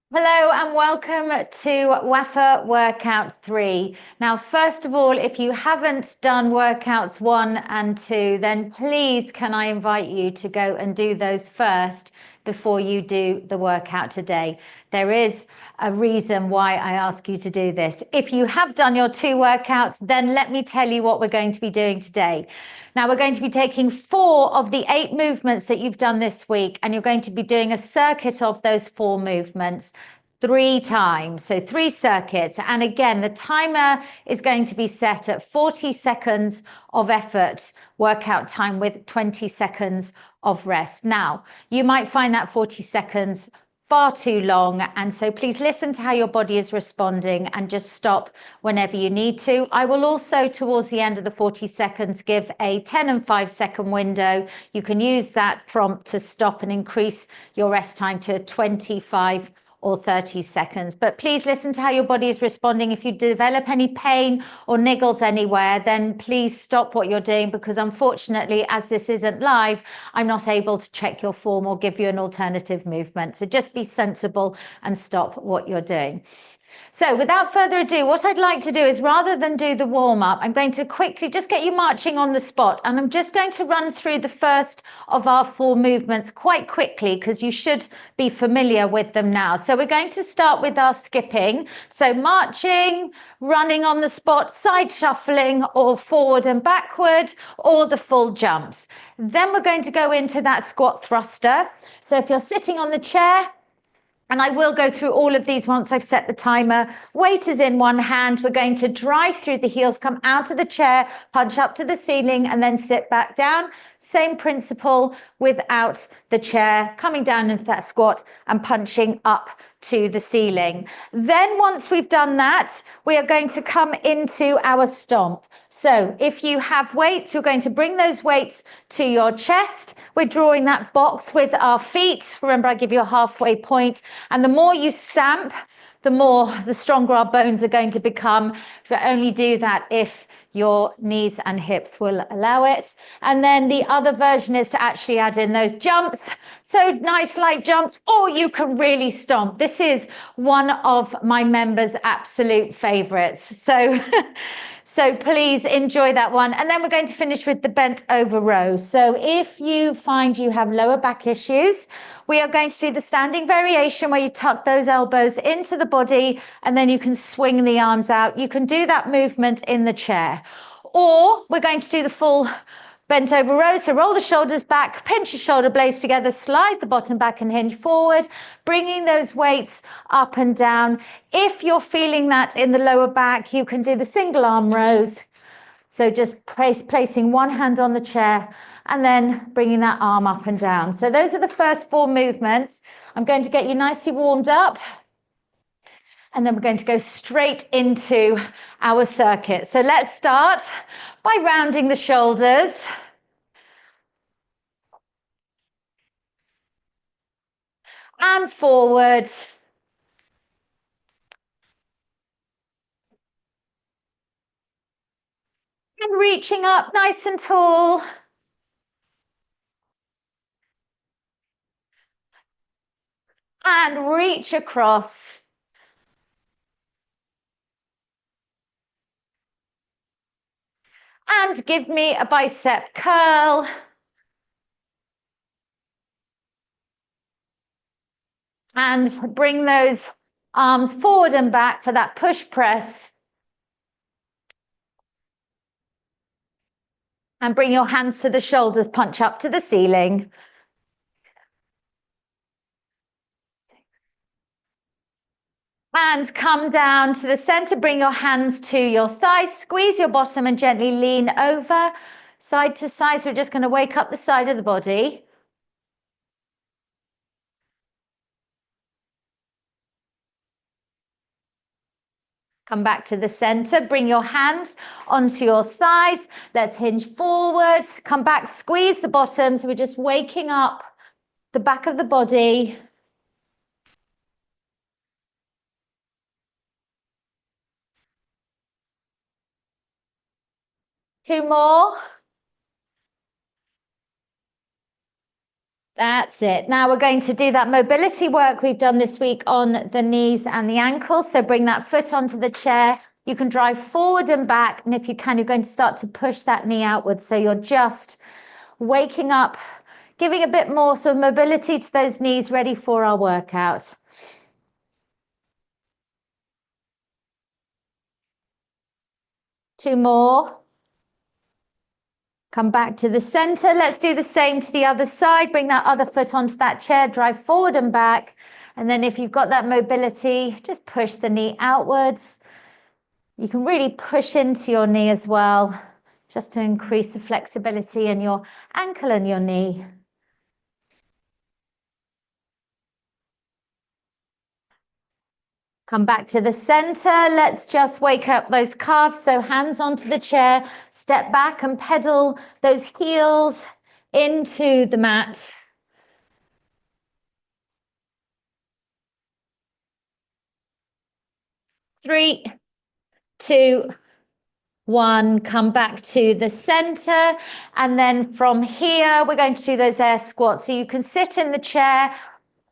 Hello and welcome to WAFA Workout 3. Now, first of all, if you haven't done workouts 1 and 2, then please can I invite you to go and do those first before you do the workout today. There is a reason why I ask you to do this. If you have done your 2 workouts, then let me tell you what we're going to be doing today. Now, we're going to be taking 4 of the 8 movements that you've done this week, and you're going to be doing a circuit of those 4 movements 3 times. So 3 circuits. And again, the timer is going to be set at 40 seconds of effort workout time with 20 seconds of rest. Now, you might find that 40 seconds far too long, and so please listen to how your body is responding and just stop whenever you need to. I will also, towards the end of the 40 seconds, give a 10 and 5 second window. You can use that prompt to stop and increase your rest time to 25 or 30 seconds. But please listen to how your body is responding. If you develop any pain or niggles anywhere, then please stop what you're doing, because unfortunately, as this isn't live, I'm not able to check your form or give you an alternative movement. So just be sensible and stop what you're doing. So without further ado, what I'd like to do is, rather than do the warm-up, I'm going to quickly just get you marching on the spot, and I'm just going to run through the first of our 4 movements quite quickly, because you should be familiar with them now. So we're going to start with our skipping. So marching, running on the spot, side shuffling, or forward and backward, or the full jumps. Then we're going to go into that squat thruster. So if you're sitting on the chair, and I will go through all of these once I've set the timer. Weight is in one hand. We're going to drive through the heels, come out of the chair, punch up to the ceiling, and then sit back down. Same principle without the chair, coming down into that squat and punching up to the ceiling. Then once we've done that, we are going to come into our stomp. So if you have weights, you're going to bring those weights to your chest. We're drawing that box with our feet. Remember, I give you a halfway point. And the more you stamp, the stronger our bones are going to become. But only do that if your knees and hips will allow it. And then the other version is to actually add in those jumps. So nice light jumps, or you can really stomp. This is one of my members' absolute favorites. So so please enjoy that one. And then we're going to finish with the bent over row. So if you find you have lower back issues, we are going to do the standing variation, where you tuck those elbows into the body and then you can swing the arms out. You can do that movement in the chair, or we're going to do the full bent over row. So roll the shoulders back, pinch your shoulder blades together, slide the bottom back and hinge forward, bringing those weights up and down. If you're feeling that in the lower back, you can do the single arm rows. So just placing one hand on the chair and then bringing that arm up and down. So those are the first 4 movements. I'm going to get you nicely warmed up, and then we're going to go straight into our circuit. So let's start by rounding the shoulders. And forward. And reaching up nice and tall. And reach across. And give me a bicep curl. And bring those arms forward and back for that push press. And bring your hands to the shoulders, punch up to the ceiling. And come down to the center, bring your hands to your thighs, squeeze your bottom and gently lean over, side to side. So we're just going to wake up the side of the body. Come back to the center, bring your hands onto your thighs. Let's hinge forward, come back, squeeze the bottom. So we're just waking up the back of the body. Two more. That's it. Now we're going to do that mobility work we've done this week on the knees and the ankles. So bring that foot onto the chair. You can drive forward and back. And if you can, you're going to start to push that knee outwards. So you're just waking up, giving a bit more sort of mobility to those knees, ready for our workout. Two more. Come back to the center. Let's do the same to the other side. Bring that other foot onto that chair, drive forward and back. And then if you've got that mobility, just push the knee outwards. You can really push into your knee as well, just to increase the flexibility in your ankle and your knee. Come back to the center. Let's just wake up those calves. So hands onto the chair, step back and pedal those heels into the mat. 3, 2, 1. Come back to the center. And then from here, we're going to do those air squats. So you can sit in the chair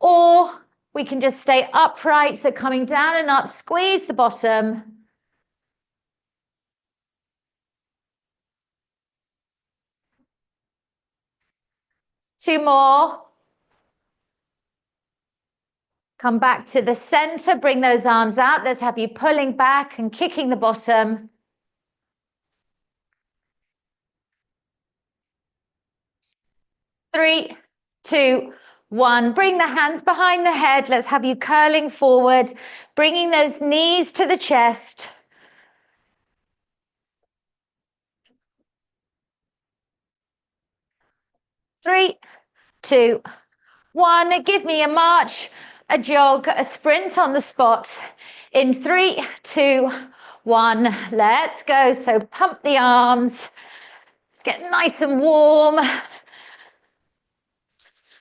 or we can just stay upright. So coming down and up, squeeze the bottom. Two more. Come back to the center, bring those arms out. Let's have you pulling back and kicking the bottom. 3, 2, 1. Bring the hands behind the head. Let's have you curling forward, bringing those knees to the chest. 3, 2, 1. Give me a march, a jog, a sprint on the spot. In 3, 2, 1. Let's go. So pump the arms. Get nice and warm.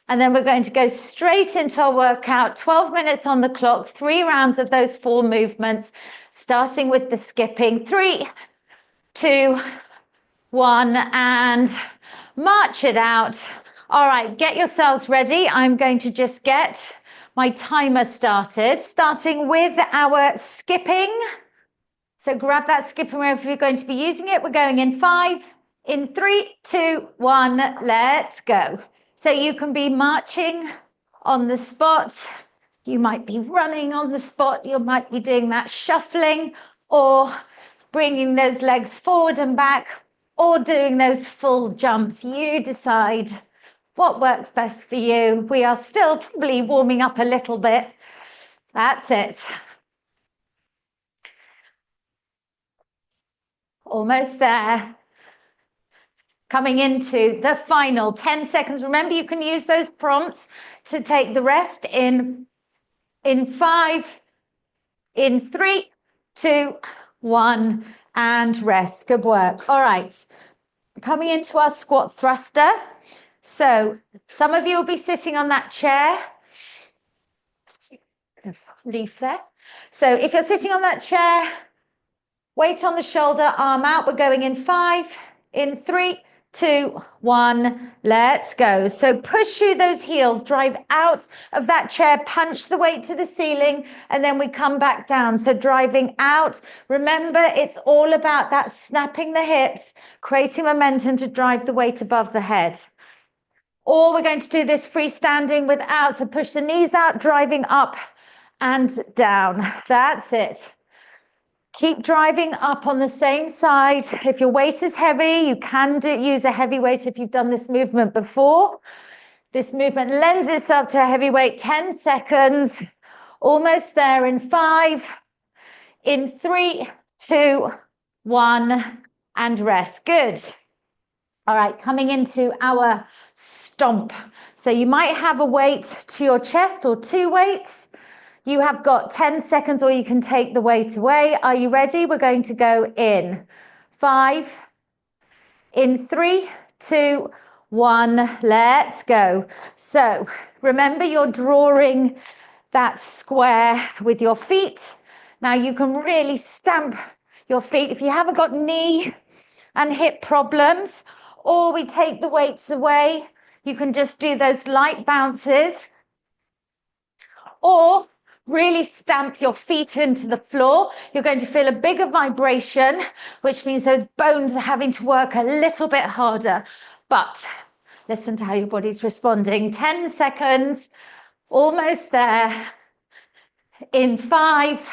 And then we're going to go straight into our workout, 12 minutes on the clock, 3 rounds of those 4 movements, starting with the skipping. 3, 2, 1, and march it out. All right, get yourselves ready. I'm going to just get my timer started, starting with our skipping. So grab that skipping rope if you're going to be using it. We're going in 5, in 3, 2, 1, let's go. So you can be marching on the spot. You might be running on the spot. You might be doing that shuffling or bringing those legs forward and back or doing those full jumps. You decide what works best for you. We are still probably warming up a little bit. That's it. Almost there. Coming into the final 10 seconds. Remember, you can use those prompts to take the rest in 5, in 3, 2, 1, and rest. Good work. All right. Coming into our squat thruster. So some of you will be sitting on that chair. Leaf there. So if you're sitting on that chair, weight on the shoulder, arm out. We're going in 5, in 3, 2, 1, let's go. So push through those heels, drive out of that chair, punch the weight to the ceiling, and then we come back down. So driving out, remember it's all about that snapping the hips, creating momentum to drive the weight above the head. Or we're going to do this freestanding without, so push the knees out, driving up and down. That's it. Keep driving up on the same side. If your weight is heavy, you can use a heavy weight if you've done this movement before. This movement lends itself to a heavy weight. 10 seconds. Almost there in 5, in 3, 2, 1, and rest. Good. All right, coming into our stomp. So you might have a weight to your chest or 2 weights. You have got 10 seconds or you can take the weight away. Are you ready? We're going to go in 5, in 3, 2, 1, let's go. So remember you're drawing that square with your feet. Now you can really stamp your feet if you haven't got knee and hip problems, or we take the weights away. You can just do those light bounces, or really stamp your feet into the floor. You're going to feel a bigger vibration, which means those bones are having to work a little bit harder. But listen to how your body's responding. 10 seconds, almost there. In 5,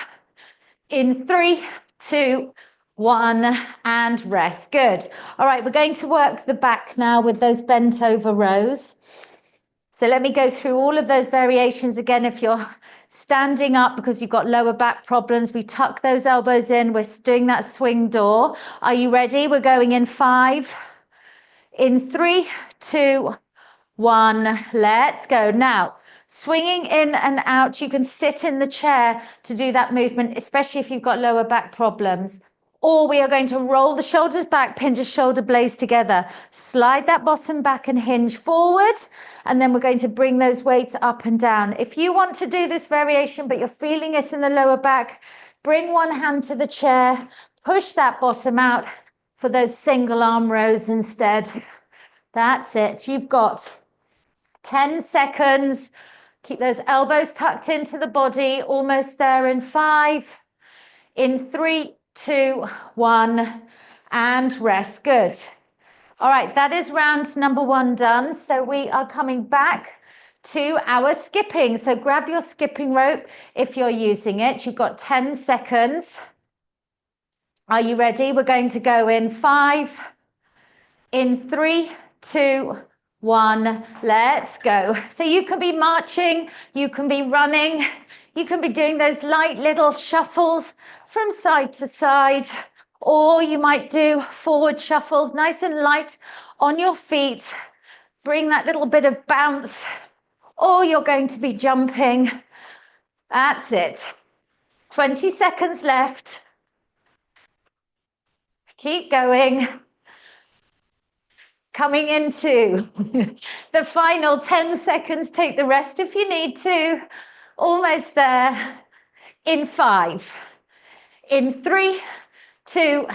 in 3, 2, 1, and rest. Good. All right, we're going to work the back now with those bent over rows. So let me go through all of those variations again. If you're standing up because you've got lower back problems, we tuck those elbows in. We're doing that swing door. Are you ready? We're going in 5, in 3, 2, 1. Let's go. Now, swinging in and out, you can sit in the chair to do that movement, especially if you've got lower back problems. Or we are going to roll the shoulders back, pinch the shoulder blades together, slide that bottom back and hinge forward. And then we're going to bring those weights up and down. If you want to do this variation, but you're feeling it in the lower back, bring one hand to the chair, push that bottom out for those single arm rows instead. That's it. You've got 10 seconds. Keep those elbows tucked into the body, almost there in 5, in 3, 2, 1, and rest. Good. All right, that is round number 1 done. So we are coming back to our skipping. So grab your skipping rope if you're using it. You've got 10 seconds. Are you ready? We're going to go in 5, in 3, 2, 1. Let's go. So you can be marching, you can be running, you can be doing those light little shuffles from side to side, or you might do forward shuffles, nice and light on your feet. Bring that little bit of bounce, or you're going to be jumping. That's it. 20 seconds left. Keep going. Coming into the final 10 seconds. Take the rest if you need to. Almost there. In 5, in 3, 2,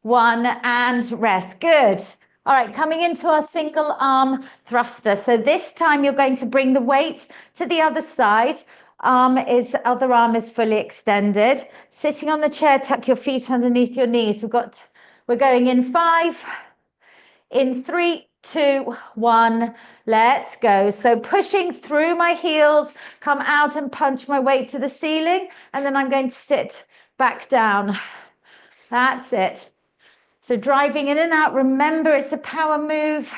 1, and rest. Good. All right, coming into our single arm thruster. So this time you're going to bring the weight to the other side. Other arm is fully extended. Sitting on the chair, tuck your feet underneath your knees. We're going in 5, in 3, 2, 1. Let's go. So pushing through my heels, come out and punch my weight to the ceiling, and then I'm going to sit back down. That's it. So driving in and out. Remember, it's a power move.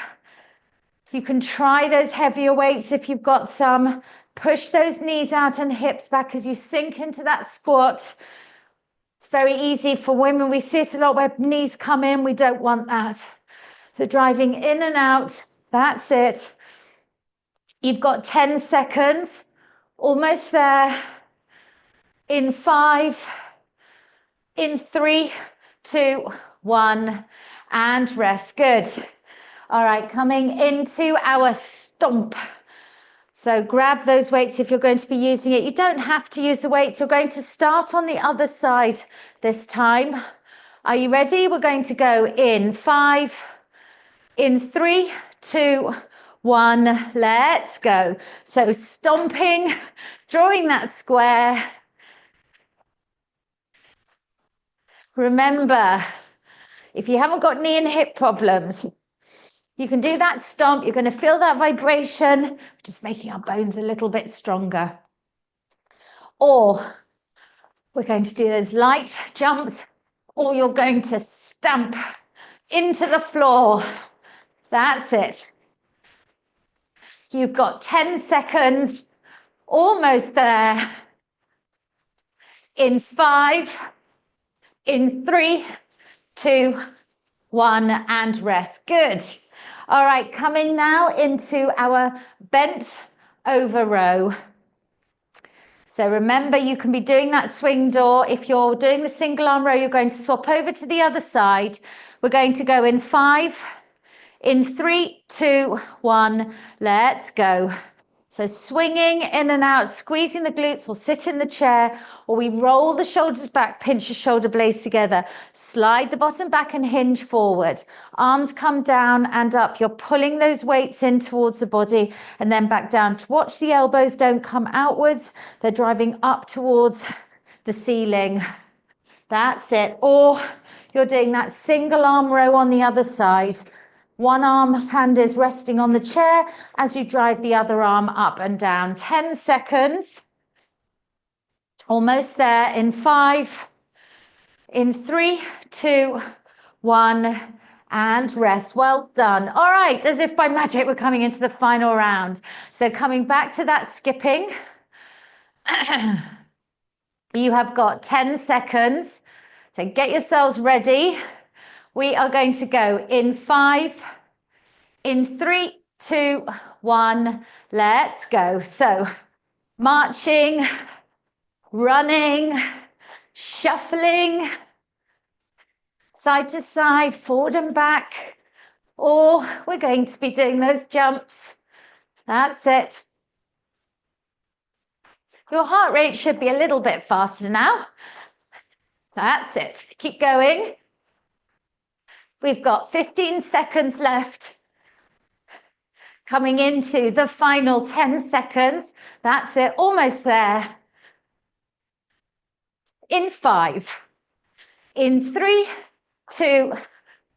You can try those heavier weights if you've got some. Push those knees out and hips back as you sink into that squat. It's very easy for women. We see it a lot where knees come in. We don't want that. So driving in and out. That's it. You've got 10 seconds. Almost there. In 5, in 3, 2, 1, and rest. Good. All right, coming into our stomp. So grab those weights if you're going to be using it. You don't have to use the weights. You're going to start on the other side this time. Are you ready? We're going to go in 5, in 3, 2, 1. Let's go. So stomping, drawing that square. Remember, if you haven't got knee and hip problems, you can do that stomp. You're going to feel that vibration, just making our bones a little bit stronger. Or we're going to do those light jumps, or you're going to stamp into the floor. That's it. You've got 10 seconds, almost there. In 5, in 3, 2, 1, and rest. Good. All right, coming now into our bent over row. So remember, you can be doing that swing door. If you're doing the single arm row, you're going to swap over to the other side. We're going to go in 5, in 3, 2, 1. Let's go. So swinging in and out, squeezing the glutes, or sit in the chair, or we roll the shoulders back, pinch the shoulder blades together, slide the bottom back and hinge forward. Arms come down and up. You're pulling those weights in towards the body and then back down. Watch the elbows don't come outwards. They're driving up towards the ceiling. That's it. Or you're doing that single arm row on the other side. One arm hand is resting on the chair as you drive the other arm up and down. 10 seconds. Almost there in 5, in 3, 2, 1, and rest. Well done. All right, as if by magic, we're coming into the final round. So coming back to that skipping, you have got 10 seconds. So get yourselves ready. We are going to go in 5, in 3, 2, 1, let's go. So marching, running, shuffling, side to side, forward and back, or we're going to be doing those jumps. That's it. Your heart rate should be a little bit faster now. That's it. Keep going. We've got 15 seconds left. Coming into the final 10 seconds. That's it. Almost there. In 5, in 3, 2,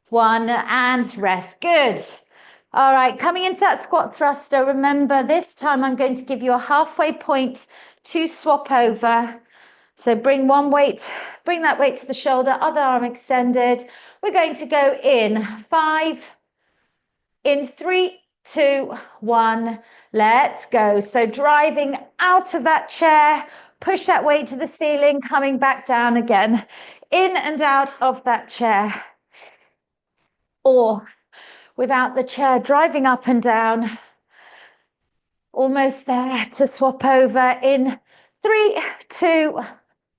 1, and rest. Good. All right, coming into that squat thruster, remember this time I'm going to give you a halfway point to swap over. So bring one weight, bring that weight to the shoulder, other arm extended. We're going to go in 5, in 3, 2, 1, let's go. So driving out of that chair, push that weight to the ceiling, coming back down again, in and out of that chair. Or without the chair, driving up and down, almost there to swap over in 3, 2,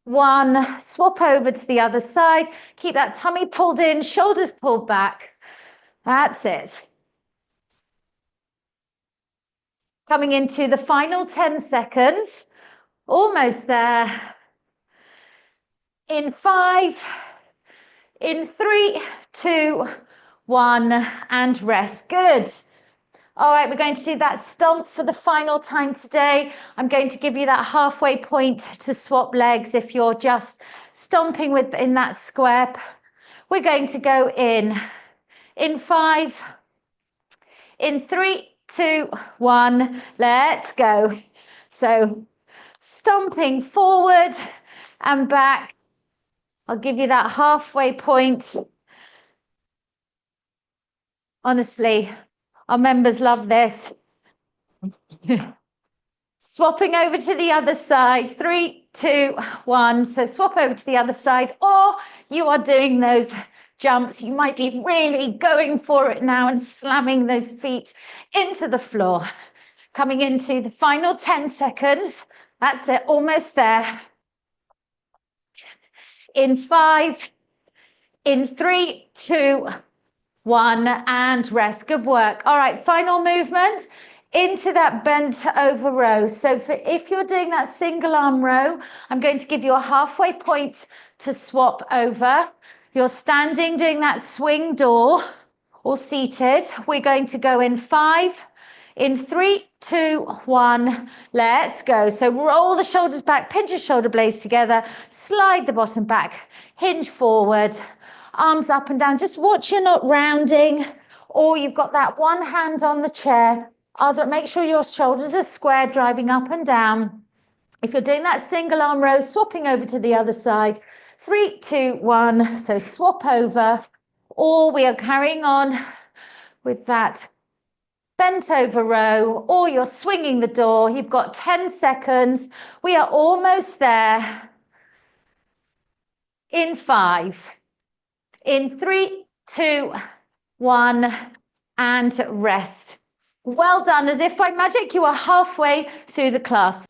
1, swap over to the other side. Keep that tummy pulled in, shoulders pulled back. That's it. Coming into the final 10 seconds. Almost there. In 5, in 3, 2, 1, and rest. Good. All right, we're going to do that stomp for the final time today. I'm going to give you that halfway point to swap legs if you're just stomping within that square. We're going to go in 5, in 3, 2, 1, let's go. So stomping forward and back. I'll give you that halfway point. Honestly, our members love this. Swapping over to the other side. 3, 2, 1. So swap over to the other side, or you are doing those jumps. You might be really going for it now and slamming those feet into the floor. Coming into the final 10 seconds. That's it, almost there. In 5, in 3, 2, 1, and rest. Good work. All right, final movement into that bent over row. So if you're doing that single arm row, I'm going to give you a halfway point to swap over. You're standing doing that swing door or seated. We're going to go in 5, in 3, 2, 1, let's go. So roll the shoulders back, pinch your shoulder blades together, slide the bottom back, hinge forward, arms up and down. Just watch you're not rounding, or you've got that one hand on the chair. Make sure your shoulders are square, driving up and down. If you're doing that single arm row, swapping over to the other side. 3, 2, 1, so swap over, or we are carrying on with that bent over row, or you're swinging the door. You've got 10 seconds. We are almost there. In 5, in 3, 2, 1, and rest. Well done. As if by magic, you are halfway through the class.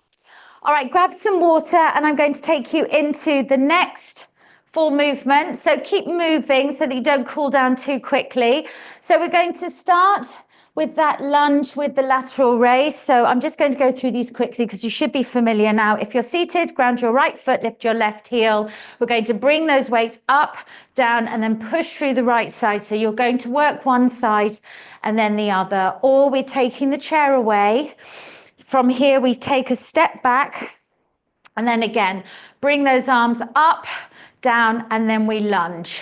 All right, grab some water and I'm going to take you into the next full movement. So keep moving so that you don't cool down too quickly. So we're going to start with that lunge with the lateral raise. So I'm just going to go through these quickly because you should be familiar now. If you're seated, ground your right foot, lift your left heel. We're going to bring those weights up, down, and then push through the right side. So you're going to work one side and then the other, or we're taking the chair away. From here, we take a step back and then again, bring those arms up, down, and then we lunge.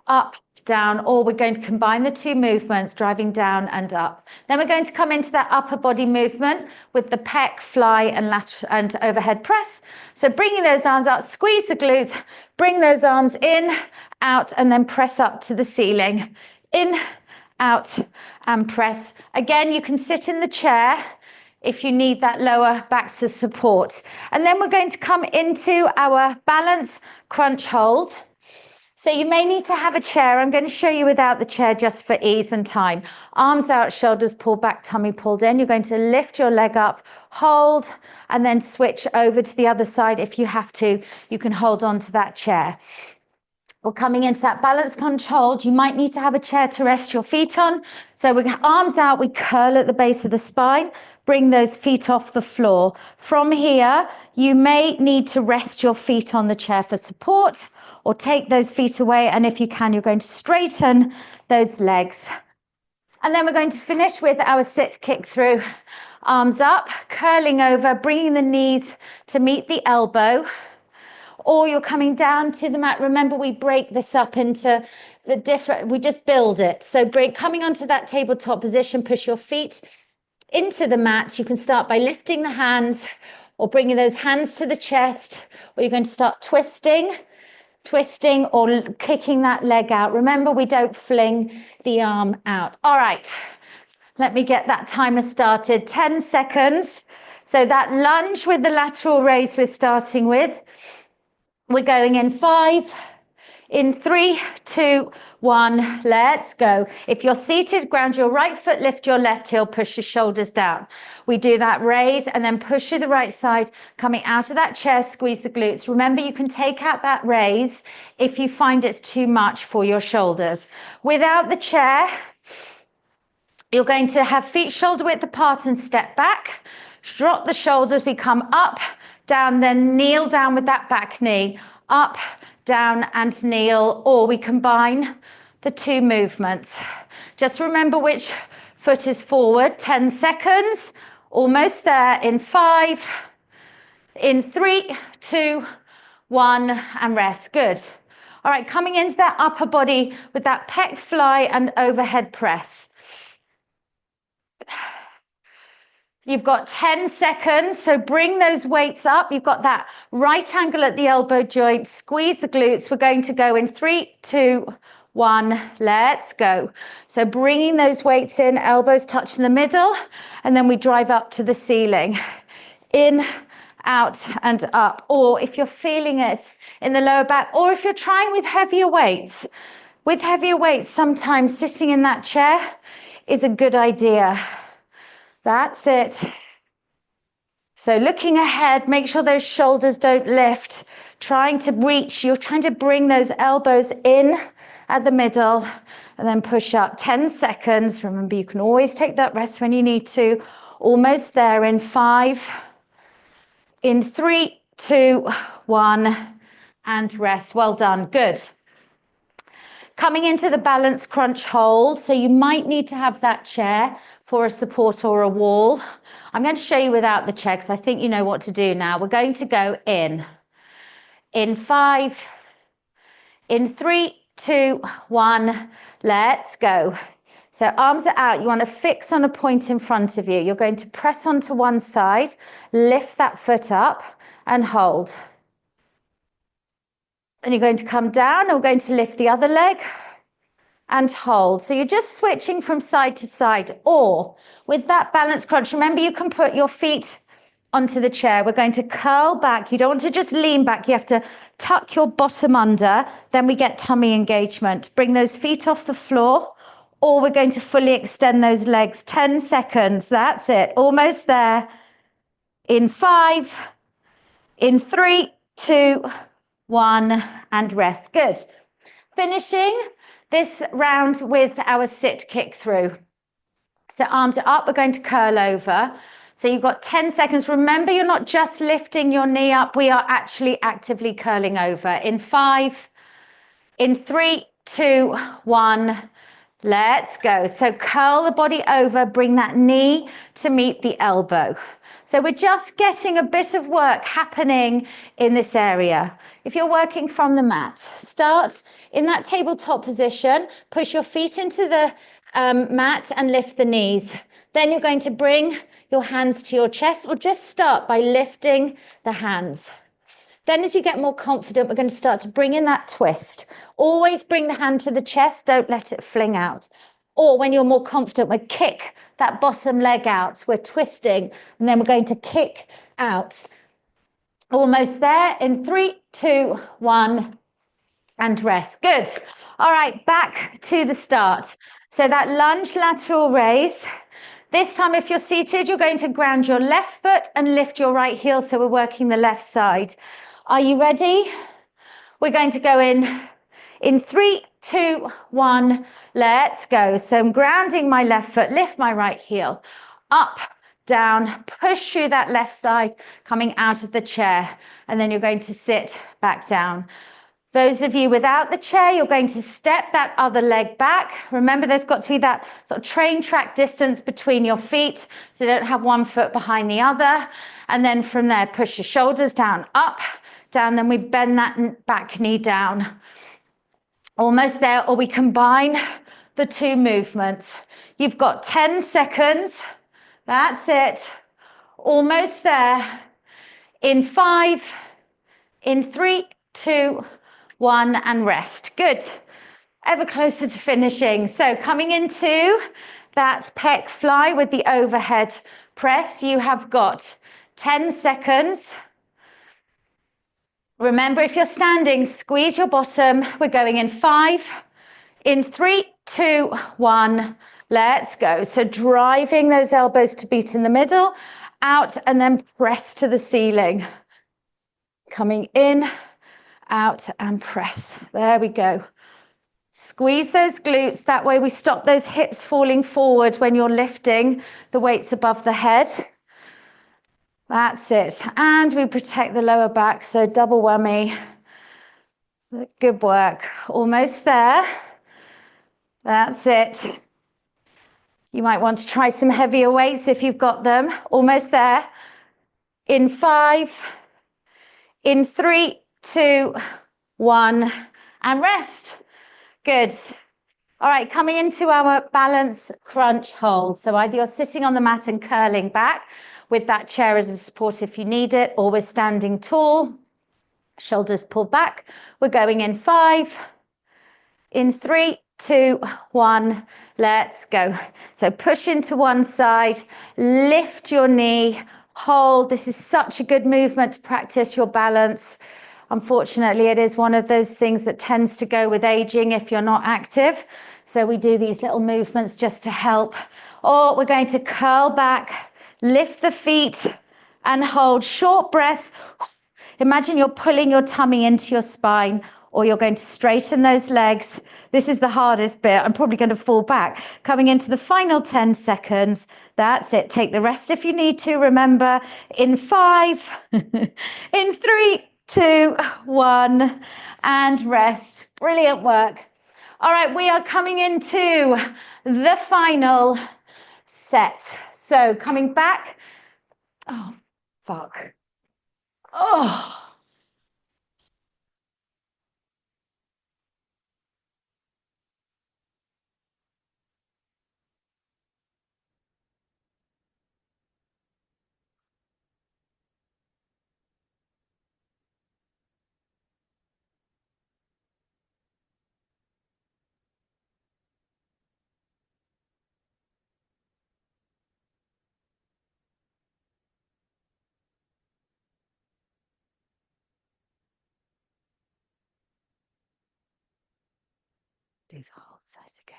Up, down, or we're going to combine the two movements, driving down and up. Then we're going to come into that upper body movement with the pec, fly, and lateral and overhead press. So bringing those arms out, squeeze the glutes, bring those arms in, out, and then press up to the ceiling. In, out, and press. Again, you can sit in the chair if you need that lower back to support. And then we're going to come into our balance crunch hold. So you may need to have a chair. I'm going to show you without the chair just for ease and time. Arms out, shoulders pulled back, tummy pulled in. You're going to lift your leg up, hold, and then switch over to the other side. If you have to, you can hold on to that chair. We're coming into that balance crunch hold. You might need to have a chair to rest your feet on. So we arms out, we curl at the base of the spine. Bring those feet off the floor. From here, you may need to rest your feet on the chair for support, or take those feet away, and if you can, you're going to straighten those legs. And then we're going to finish with our sit kick through. Arms up, curling over, bringing the knees to meet the elbow, or you're coming down to the mat. Remember, we break this up into the different, we just build it. So coming onto that tabletop position, push your feet into the mat. You can start by lifting the hands or bringing those hands to the chest, or you're going to start twisting or kicking that leg out. Remember, we don't fling the arm out. All right, let me get that timer started. 10 seconds. So that lunge with the lateral raise we're starting with. We're going in 5, in 3, 2, 1, let's go. If you're seated, ground your right foot, lift your left heel, push your shoulders down. We do that raise and then push to the right side, coming out of that chair, squeeze the glutes. Remember, you can take out that raise if you find it's too much for your shoulders. Without the chair, you're going to have feet shoulder width apart and step back. Drop the shoulders, we come up, down, then kneel down with that back knee. Up, down, and kneel, or we combine the two movements. Just remember which foot is forward. 10 seconds, almost there. In 5, in 3, 2, 1, and rest. Good. All right, coming into that upper body with that pec, fly, and overhead press. You've got 10 seconds, so bring those weights up. You've got that right angle at the elbow joint. Squeeze the glutes. We're going to go in 3, 2, 1. Let's go. So bringing those weights in, elbows touch in the middle, and then we drive up to the ceiling. In, out, and up. Or if you're feeling it in the lower back, or if you're trying with heavier weights. With heavier weights, sometimes sitting in that chair is a good idea. That's it. So looking ahead, make sure those shoulders don't lift. Trying to reach, you're trying to bring those elbows in at the middle and then push up. 10 seconds. Remember, you can always take that rest when you need to. Almost there in 5, in 3, 2, 1, and rest. Well done. Good. Coming into the balance crunch hold. So you might need to have that chair for a support or a wall. I'm going to show you without the chair because I think you know what to do now. We're going to go in 5, in 3, 2, 1, let's go. So arms are out. You want to fix on a point in front of you. You're going to press onto one side, lift that foot up and hold. And you're going to come down, and we're going to lift the other leg and hold. So you're just switching from side to side, or with that balance crunch, remember you can put your feet onto the chair. We're going to curl back. You don't want to just lean back. You have to tuck your bottom under. Then we get tummy engagement. Bring those feet off the floor, or we're going to fully extend those legs. 10 seconds. That's it. Almost there. In 5, in 3, 2, 1, and rest. Good. Finishing this round with our sit kick through. So arms are up, we're going to curl over. So you've got 10 seconds. Remember, you're not just lifting your knee up, we are actually actively curling over. In 5, in 3, 2, 1, let's go. So curl the body over, bring that knee to meet the elbow. So we're just getting a bit of work happening in this area. If you're working from the mat, start in that tabletop position, push your feet into the mat and lift the knees. Then you're going to bring your hands to your chest, or just start by lifting the hands. Then as you get more confident, we're going to start to bring in that twist. Always bring the hand to the chest, don't let it fling out. Or when you're more confident, we kick that bottom leg out. We're twisting, and then we're going to kick out. Almost there in 3, 2, 1, and rest. Good. All right, back to the start. So that lunge lateral raise. This time, if you're seated, you're going to ground your left foot and lift your right heel. So we're working the left side. Are you ready? We're going to go in 3, 2, 1. Let's go. So I'm grounding my left foot, lift my right heel, up, down, push through that left side, coming out of the chair. And then you're going to sit back down. Those of you without the chair, you're going to step that other leg back. Remember, there's got to be that sort of train track distance between your feet, so you don't have one foot behind the other. And then from there, push your shoulders down, up, down. Then we bend that back knee down. Almost there, or we combine the two movements. You've got 10 seconds. That's it. Almost there. In 5, in 3, 2, 1, and rest. Good. Ever closer to finishing. So coming into that pec fly with the overhead press, you have got 10 seconds. Remember, if you're standing, squeeze your bottom. We're going in 5, in 3, 2, 1. Let's go. So driving those elbows to beat in the middle, out, and then press to the ceiling. Coming in, out, and press. There we go. Squeeze those glutes. That way we stop those hips falling forward when you're lifting the weights above the head. That's it. And we protect the lower back, so double whammy. Good work. Almost there. That's it. You might want to try some heavier weights if you've got them. Almost there. In 5, in 3, 2, 1, and rest. Good. All right, coming into our balance crunch hold. So either you're sitting on the mat and curling back with that chair as a support if you need it, or we're standing tall, shoulders pulled back. We're going in 5, in 3, 2, 1, let's go. So push into one side, lift your knee, hold. This is such a good movement to practice your balance. Unfortunately, it is one of those things that tends to go with aging if you're not active. So we do these little movements just to help. Or we're going to curl back, lift the feet and hold. Short breaths. Imagine you're pulling your tummy into your spine, or you're going to straighten those legs. This is the hardest bit. I'm probably going to fall back. Coming into the final 10 seconds. That's it. Take the rest if you need to. Remember, in 5, in 3, 2, 1, and rest. Brilliant work. All right, we are coming into the final set. So coming back. Oh, fuck. Oh. Do the whole set again.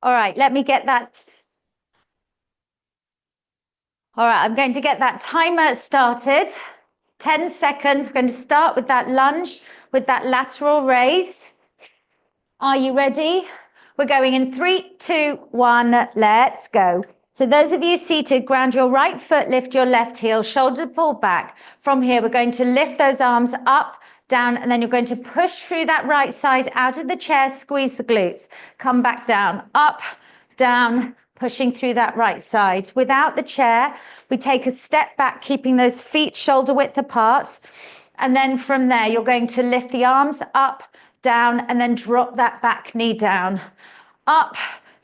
All right, let me get that. All right, I'm going to get that timer started. 10 seconds. We're going to start with that lunge, with that lateral raise. Are you ready? We're going in 3, 2, 1, let's go. So those of you seated, ground your right foot, lift your left heel, shoulders pulled back. From here, we're going to lift those arms up, down, and then you're going to push through that right side out of the chair, squeeze the glutes. Come back down, up, down, pushing through that right side. Without the chair, we take a step back, keeping those feet shoulder width apart. And then from there, you're going to lift the arms up, down, and then drop that back knee down. Up,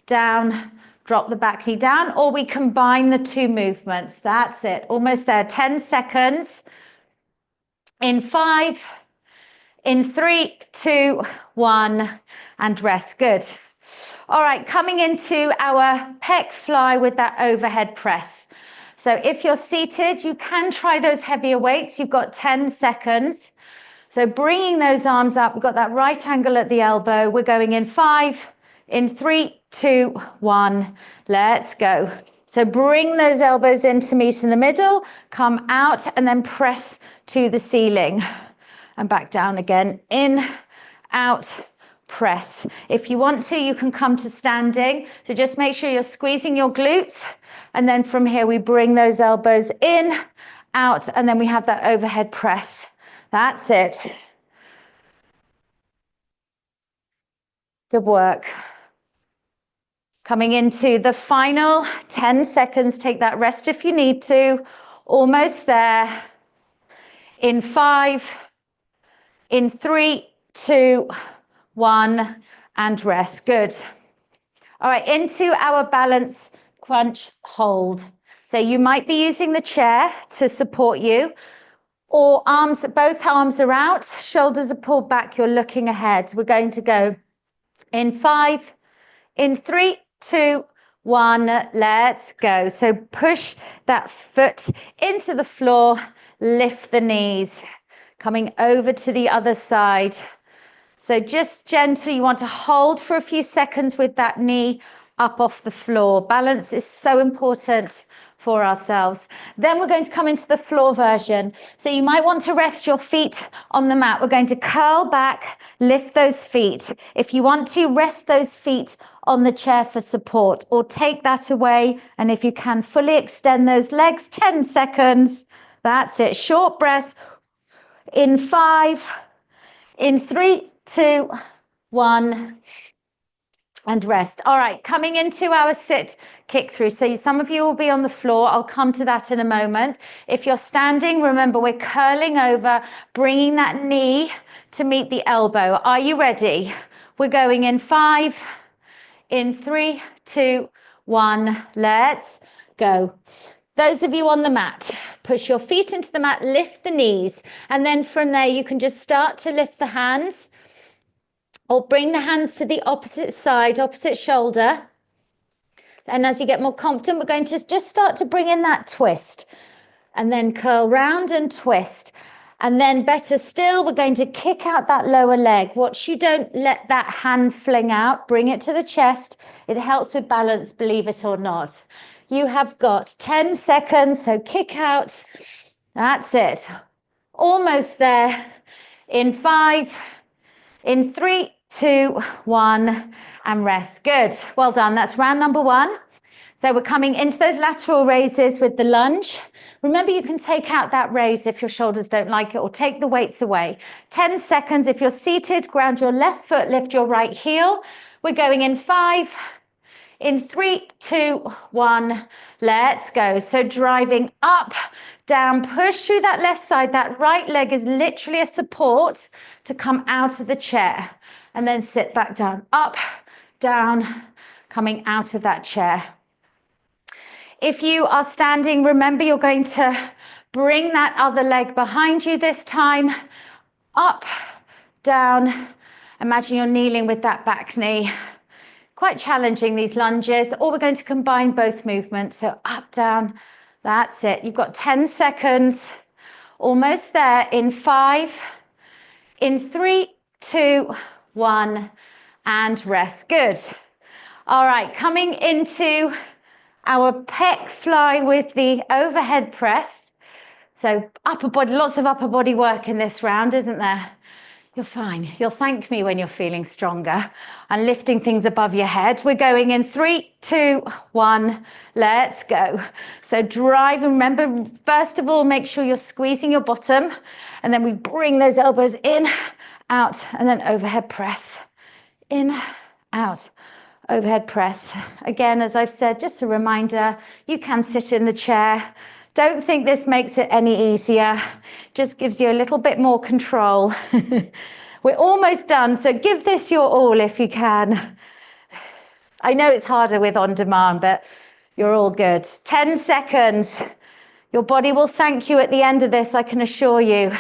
down, drop the back knee down, or we combine the two movements. That's it. Almost there. 10 seconds. In 5, in 3, 2, 1, and rest. Good. All right, coming into our pec fly with that overhead press. So if you're seated, you can try those heavier weights. You've got 10 seconds. So bringing those arms up, we've got that right angle at the elbow. We're going in 5, in 3, 2, 1. Let's go. So bring those elbows in to meet in the middle, come out and then press to the ceiling and back down again. In, out, press. If you want to, you can come to standing. So just make sure you're squeezing your glutes. And then from here, we bring those elbows in, out, and then we have that overhead press. That's it. Good work. Coming into the final 10 seconds. Take that rest if you need to. Almost there. In 5, in 3, 2, 1, and rest. Good. All right, into our balance crunch hold. So you might be using the chair to support you, or arms, both arms are out, shoulders are pulled back, you're looking ahead. We're going to go in 5, in 3, 2, 1, let's go. So push that foot into the floor, lift the knees, coming over to the other side. So just gentle, you want to hold for a few seconds with that knee up off the floor. Balance is so important for ourselves. Then we're going to come into the floor version. So you might want to rest your feet on the mat. We're going to curl back, lift those feet. If you want to, rest those feet on the chair for support, or take that away. And if you can, fully extend those legs, 10 seconds. That's it. Short breaths in 5, in 3, 2, 1, and rest. All right, coming into our sit kick through. So some of you will be on the floor. I'll come to that in a moment. If you're standing, remember we're curling over, bringing that knee to meet the elbow. Are you ready? We're going in 5, in 3, 2, 1. Let's go. Those of you on the mat, push your feet into the mat, lift the knees, and then from there you can just start to lift the hands, or bring the hands to the opposite side, opposite shoulder. And as you get more confident, we're going to just start to bring in that twist, and then curl round and twist. And then better still, we're going to kick out that lower leg. Watch you don't let that hand fling out. Bring it to the chest. It helps with balance, believe it or not. You have got 10 seconds, so kick out. That's it. Almost there. In 5, in 3, 2, 1, and rest. Good. Well done. That's round number 1. So we're coming into those lateral raises with the lunge. Remember, you can take out that raise if your shoulders don't like it, or take the weights away. 10 seconds. If you're seated, ground your left foot, lift your right heel. We're going in 5, in 3, 2, 1, let's go. So driving up, down, push through that left side. That right leg is literally a support to come out of the chair. And then sit back down, up, down, coming out of that chair. If you are standing, remember you're going to bring that other leg behind you this time. Up, down. Imagine you're kneeling with that back knee. Quite challenging, these lunges, or we're going to combine both movements. So up, down, that's it. You've got 10 seconds, almost there. In 5, in 3, 2, 1, and rest. Good. All right, coming into our pec fly with the overhead press. So upper body, lots of upper body work in this round, isn't there? You're fine. You'll thank me when you're feeling stronger. And lifting things above your head. We're going in 3, 2, 1. Let's go. So drive, and remember, first of all, make sure you're squeezing your bottom. And then we bring those elbows in, out, and then overhead press. In, out, overhead press. Again, as I've said, just a reminder, you can sit in the chair. Don't think this makes it any easier. Just gives you a little bit more control. We're almost done, so give this your all if you can. I know it's harder with on demand, but you're all good. 10 seconds. Your body will thank you at the end of this, I can assure you,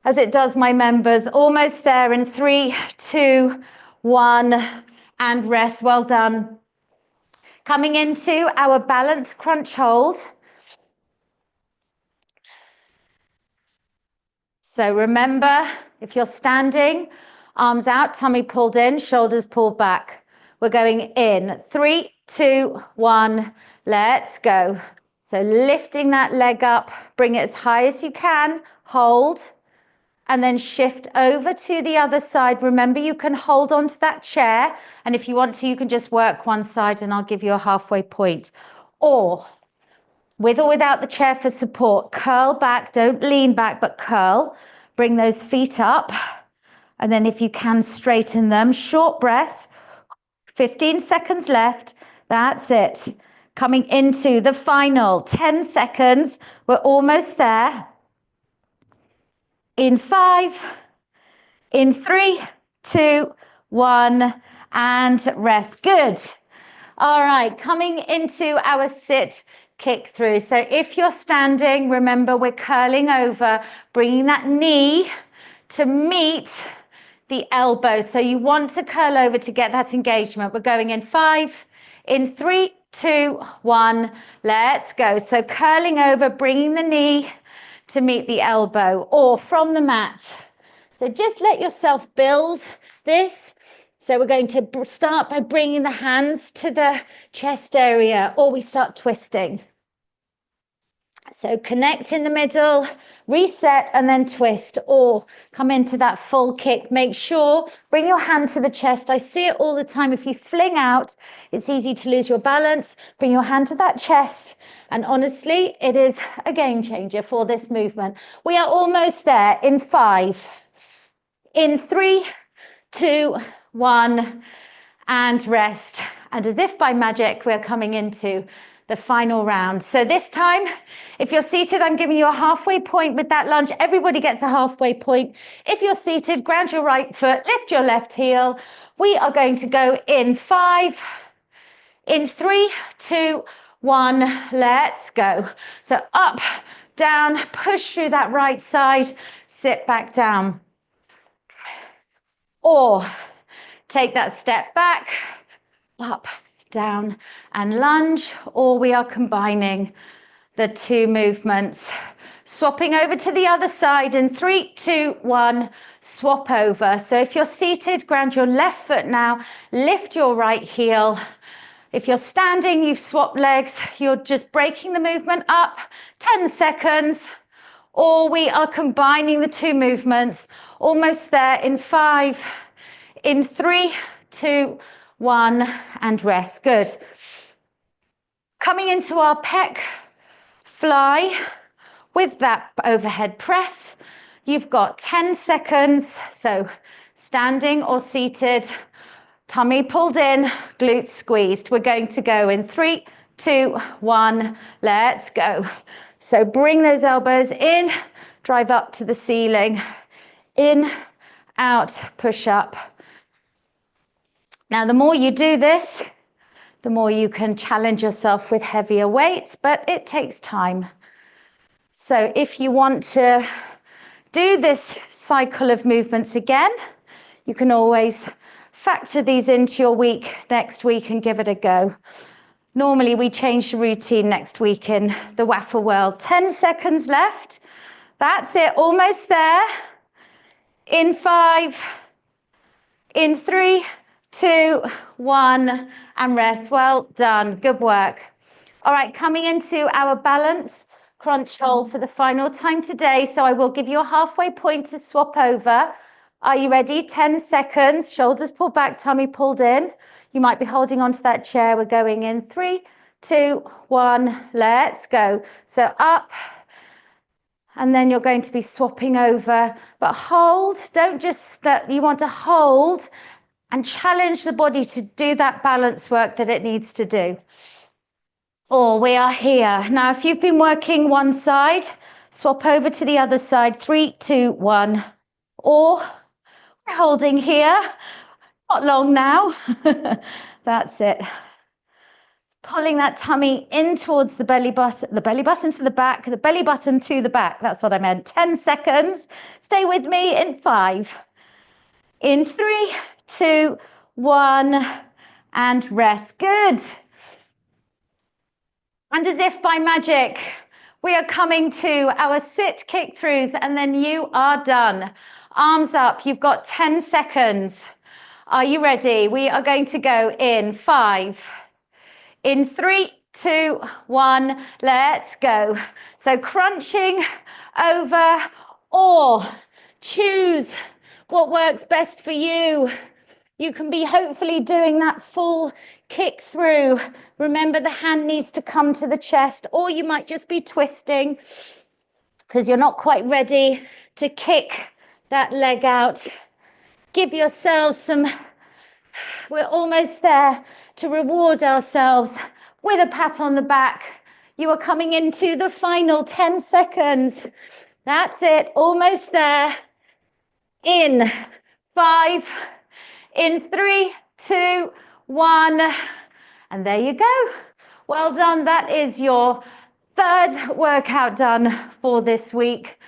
as it does my members. Almost there in 3, 2, 1, and rest. Well done. Coming into our balance crunch hold. So remember, if you're standing, arms out, tummy pulled in, shoulders pulled back. We're going in 3, 2, 1, let's go. So lifting that leg up, bring it as high as you can, hold, and then shift over to the other side. Remember, you can hold onto that chair, and if you want to, you can just work one side and I'll give you a halfway point. Or with or without the chair for support, curl back, don't lean back, but curl. Bring those feet up. And then if you can, straighten them. Short breaths, 15 seconds left. That's it. Coming into the final 10 seconds. We're almost there. In 5, in 3, 2, 1, and rest. Good. All right, coming into our sit kick through. So if you're standing, remember we're curling over, bringing that knee to meet the elbow. So you want to curl over to get that engagement. We're going in 5, in 3, 2, 1. Let's go. So curling over, bringing the knee to meet the elbow or from the mat. So just let yourself build this. So we're going to start by bringing the hands to the chest area, or we start twisting. So connect in the middle, reset, and then twist, or come into that full kick. Make sure, bring your hand to the chest. I see it all the time. If you fling out, it's easy to lose your balance. Bring your hand to that chest. And honestly, it is a game changer for this movement. We are almost there in 5, in 3, 2, 1, and rest. And as if by magic, we're coming into the final round. So this time, if you're seated, I'm giving you a halfway point with that lunge. Everybody gets a halfway point. If you're seated, ground your right foot, lift your left heel. We are going to go in 5, in 3, 2, 1, let's go. So up, down, push through that right side, sit back down. Or take that step back, up, down, and lunge, or we are combining the two movements. Swapping over to the other side in 3, 2, 1, swap over. So if you're seated, ground your left foot now, lift your right heel. If you're standing, you've swapped legs, you're just breaking the movement up, 10 seconds, or we are combining the two movements. Almost there in 5, in 3, 2, 1, and rest. Good. Coming into our pec fly with that overhead press. You've got 10 seconds. So standing or seated, tummy pulled in, glutes squeezed. We're going to go in 3, 2, 1. Let's go. So bring those elbows in, drive up to the ceiling. In, out, push up. Now, the more you do this, the more you can challenge yourself with heavier weights, but it takes time. So if you want to do this cycle of movements again, you can always factor these into your week next week and give it a go. Normally, we change the routine next week in the WAFA world. 10 seconds left. That's it, almost there. In 5, in 3, 2, 1, and rest. Well done. Good work. All right, coming into our balance crunch hold for the final time today. So I will give you a halfway point to swap over. Are you ready? 10 seconds. Shoulders pulled back, tummy pulled in. You might be holding onto that chair. We're going in 3, 2, 1. Let's go. So up. And then you're going to be swapping over. But hold. Don't just, you want to hold and challenge the body to do that balance work that it needs to do. Or we are here. Now, if you've been working one side, swap over to the other side. 3, 2, 1. Or we're holding here. Not long now. That's it. Pulling that tummy in towards the belly button to the back, the belly button to the back. That's what I meant. 10 seconds. Stay with me in 5. In 3, 2, 1, and rest. Good. And as if by magic, we are coming to our sit kick throughs, and then you are done. Arms up. You've got 10 seconds. Are you ready? We are going to go in 5. In 3, 2, 1, let's go. So crunching over, or choose what works best for you. You can be hopefully doing that full kick through. Remember, the hand needs to come to the chest, or you might just be twisting because you're not quite ready to kick that leg out. Give yourselves some, we're almost there, to reward ourselves with a pat on the back. You are coming into the final 10 seconds. That's it, almost there. In 5, in 3, 2, 1, and there you go. Well done. That is your third workout done for this week.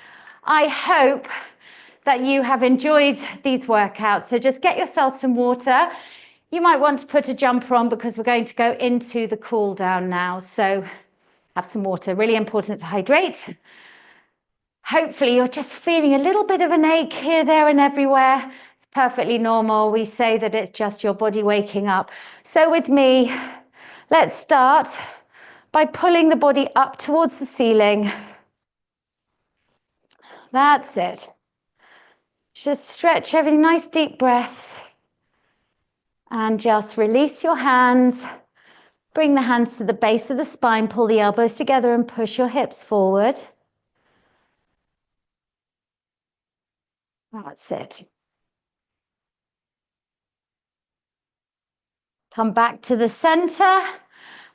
I hope that you have enjoyed these workouts. So just get yourself some water. You might want to put a jumper on because we're going to go into the cool down now. So have some water. Really important to hydrate. Hopefully you're just feeling a little bit of an ache here, there, and everywhere. It's perfectly normal. We say that it's just your body waking up. So with me, let's start by pulling the body up towards the ceiling. That's it. Just stretch everything, nice deep breaths. And just release your hands. Bring the hands to the base of the spine, pull the elbows together and push your hips forward. That's it. Come back to the center.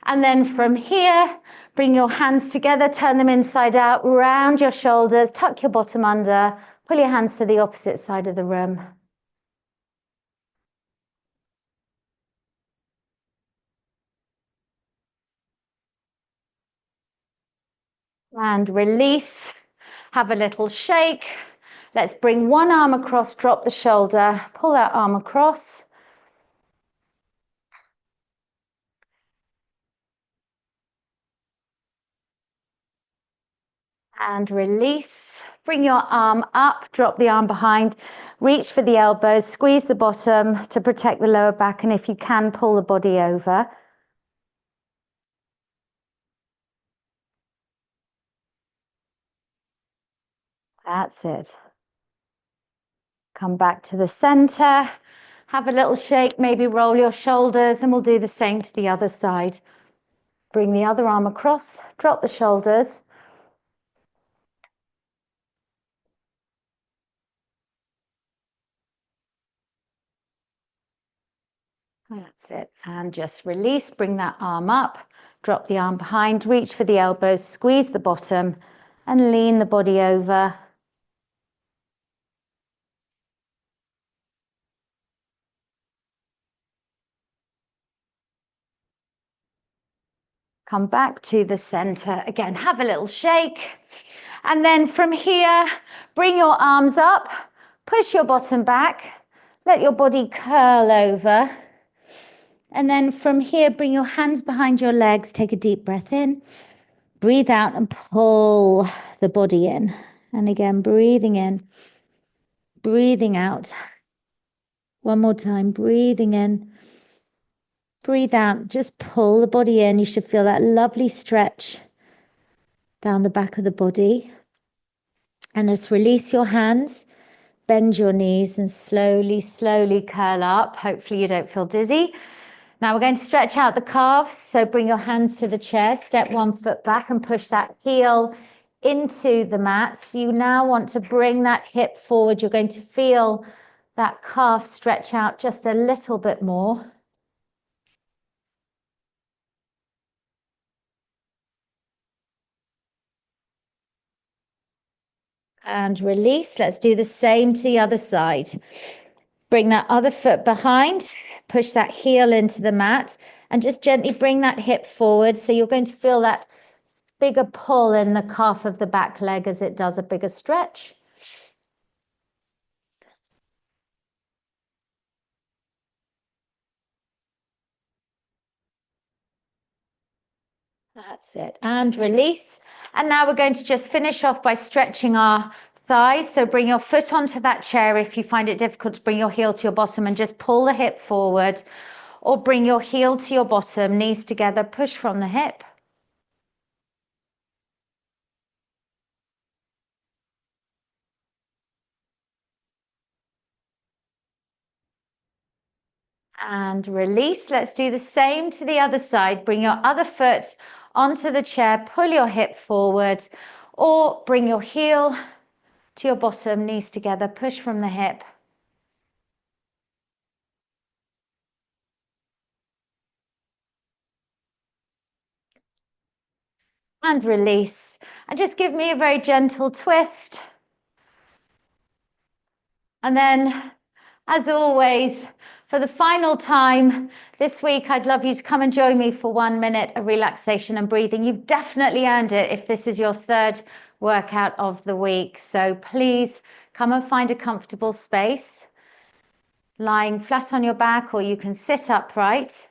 And then from here, bring your hands together, turn them inside out, round your shoulders, tuck your bottom under, pull your hands to the opposite side of the room. And release. Have a little shake. Let's bring one arm across, drop the shoulder, pull that arm across. And release. Bring your arm up, drop the arm behind, reach for the elbows, squeeze the bottom to protect the lower back, and if you can, pull the body over. That's it. Come back to the center, have a little shake, maybe roll your shoulders, and we'll do the same to the other side. Bring the other arm across, drop the shoulders. That's it. And just release, bring that arm up, drop the arm behind, reach for the elbows, squeeze the bottom, and lean the body over. Come back to the center. Again, have a little shake. And then from here, bring your arms up, push your bottom back, let your body curl over. And then from here, bring your hands behind your legs, take a deep breath in, breathe out and pull the body in. And again, breathing in, breathing out. One more time, breathing in. Breathe out, just pull the body in. You should feel that lovely stretch down the back of the body. And just release your hands, bend your knees and slowly, slowly curl up. Hopefully you don't feel dizzy. Now we're going to stretch out the calves. So bring your hands to the chair, step 1 foot back and push that heel into the mat. You now want to bring that hip forward. You're going to feel that calf stretch out just a little bit more. And release. Let's do the same to the other side. Bring that other foot behind, push that heel into the mat, and just gently bring that hip forward. So you're going to feel that bigger pull in the calf of the back leg as it does a bigger stretch. That's it. And release. And now we're going to just finish off by stretching our thighs. So bring your foot onto that chair if you find it difficult to bring your heel to your bottom and just pull the hip forward, or bring your heel to your bottom, knees together, push from the hip. And release. Let's do the same to the other side. Bring your other foot onto the chair, pull your hip forward, or bring your heel to your bottom, knees together, push from the hip. And release. And just give me a very gentle twist. And then, as always, for the final time this week, I'd love you to come and join me for 1 minute of relaxation and breathing. You've definitely earned it if this is your 3rd workout of the week. So please come and find a comfortable space, lying flat on your back, or you can sit upright.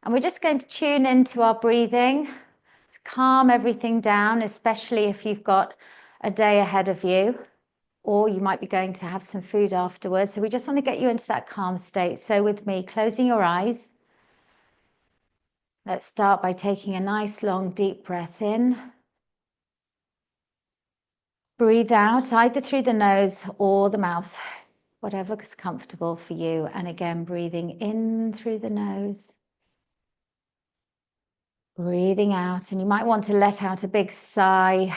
And we're just going to tune into our breathing, calm everything down, especially if you've got a day ahead of you, or you might be going to have some food afterwards. So we just want to get you into that calm state. So with me, closing your eyes. Let's start by taking a nice long deep breath in. Breathe out either through the nose or the mouth, whatever is comfortable for you. And again, breathing in through the nose. Breathing out, and you might want to let out a big sigh.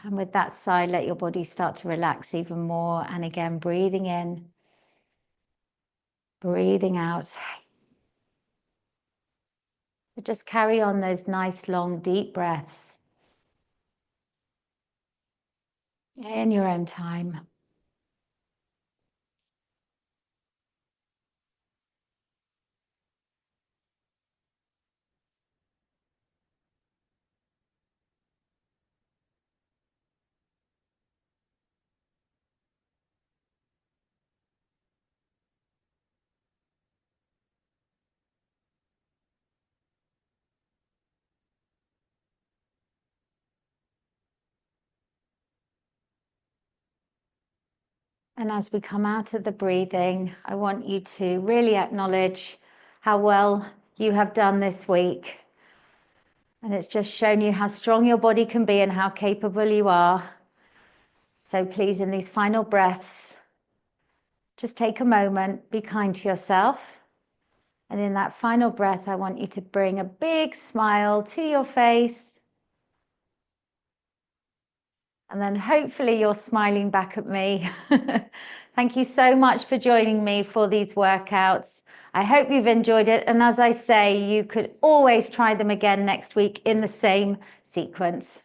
And with that sigh, let your body start to relax even more. And again, breathing in, breathing out. So just carry on those nice, long, deep breaths in your own time. And as we come out of the breathing, I want you to really acknowledge how well you have done this week. And it's just shown you how strong your body can be and how capable you are. So please, in these final breaths, just take a moment, be kind to yourself. And in that final breath, I want you to bring a big smile to your face. And then hopefully you're smiling back at me. Thank you so much for joining me for these workouts. I hope you've enjoyed it. And as I say, you could always try them again next week in the same sequence.